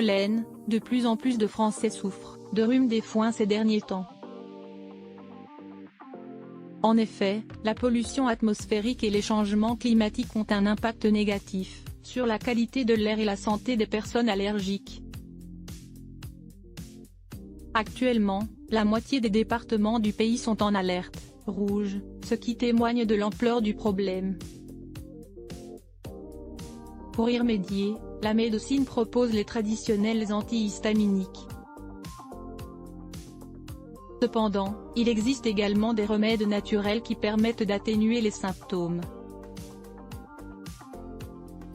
pollen, de plus en plus de Français souffrent de rhume des foins ces derniers temps. En effet, la pollution atmosphérique et les changements climatiques ont un impact négatif sur la qualité de l'air et la santé des personnes allergiques. Actuellement, la moitié des départements du pays sont en alerte rouge, ce qui témoigne de l'ampleur du problème. Pour y remédier, la médecine propose les traditionnels antihistaminiques. Cependant, il existe également des remèdes naturels qui permettent d'atténuer les symptômes.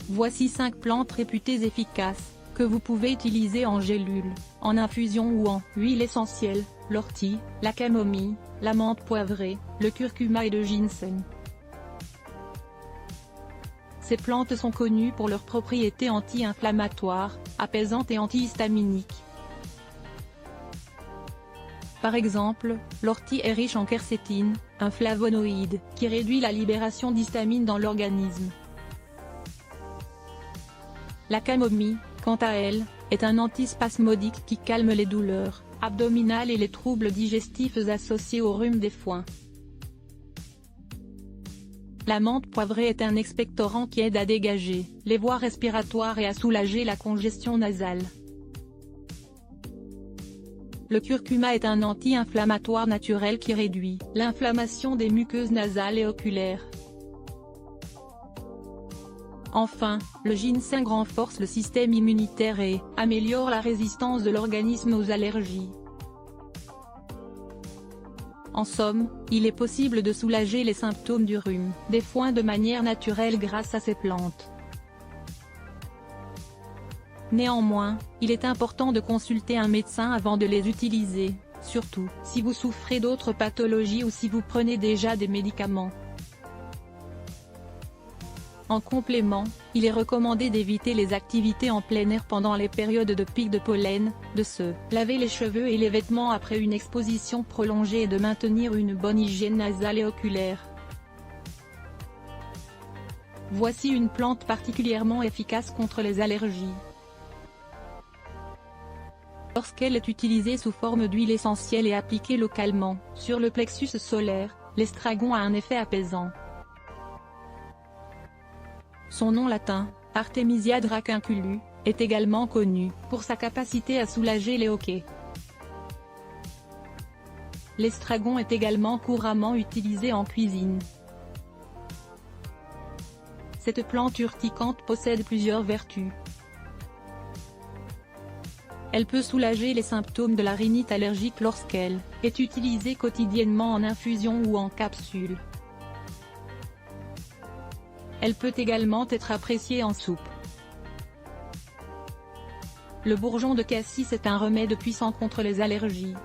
Voici 5 plantes réputées efficaces, que vous pouvez utiliser en gélule, en infusion ou en huile essentielle: l'ortie, la camomille, la menthe poivrée, le curcuma et le ginseng. Ces plantes sont connues pour leurs propriétés anti-inflammatoires, apaisantes et antihistaminiques. Par exemple, l'ortie est riche en quercétine, un flavonoïde, qui réduit la libération d'histamine dans l'organisme. La camomille, quant à elle, est un antispasmodique qui calme les douleurs abdominales et les troubles digestifs associés au rhume des foins. La menthe poivrée est un expectorant qui aide à dégager les voies respiratoires et à soulager la congestion nasale. Le curcuma est un anti-inflammatoire naturel qui réduit l'inflammation des muqueuses nasales et oculaires. Enfin, le ginseng renforce le système immunitaire et améliore la résistance de l'organisme aux allergies. En somme, il est possible de soulager les symptômes du rhume des foins de manière naturelle grâce à ces plantes. Néanmoins, il est important de consulter un médecin avant de les utiliser, surtout si vous souffrez d'autres pathologies ou si vous prenez déjà des médicaments. En complément, il est recommandé d'éviter les activités en plein air pendant les périodes de pic de pollen, de se laver les cheveux et les vêtements après une exposition prolongée et de maintenir une bonne hygiène nasale et oculaire. Voici une plante particulièrement efficace contre les allergies. Lorsqu'elle est utilisée sous forme d'huile essentielle et appliquée localement sur le plexus solaire, l'estragon a un effet apaisant. Son nom latin, Artemisia dracunculus, est également connu pour sa capacité à soulager les hoquets. L'estragon est également couramment utilisé en cuisine. Cette plante urticante possède plusieurs vertus. Elle peut soulager les symptômes de la rhinite allergique lorsqu'elle est utilisée quotidiennement en infusion ou en capsule. Elle peut également être appréciée en soupe. Le bourgeon de cassis est un remède puissant contre les allergies.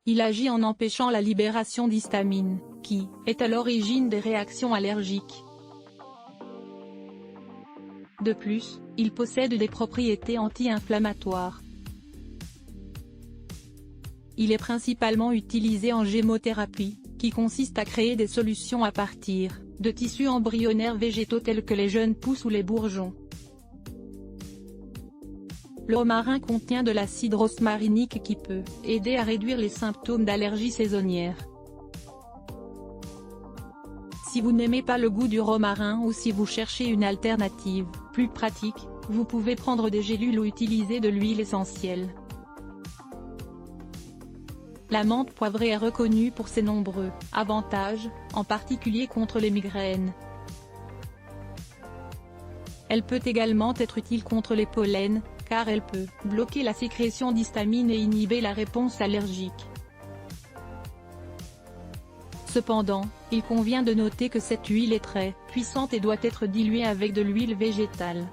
Il agit en empêchant la libération d'histamine, qui est à l'origine des réactions allergiques. De plus, il possède des propriétés anti-inflammatoires. Il est principalement utilisé en gémothérapie, qui consiste à créer des solutions à partir de tissus embryonnaires végétaux tels que les jeunes pousses ou les bourgeons. Le romarin contient de l'acide rosmarinique qui peut aider à réduire les symptômes d'allergie saisonnière. Si vous n'aimez pas le goût du romarin ou si vous cherchez une alternative plus pratique, vous pouvez prendre des gélules ou utiliser de l'huile essentielle. La menthe poivrée est reconnue pour ses nombreux avantages, en particulier contre les migraines. Elle peut également être utile contre les pollens, car elle peut bloquer la sécrétion d'histamine et inhiber la réponse allergique. Cependant, il convient de noter que cette huile est très puissante et doit être diluée avec de l'huile végétale.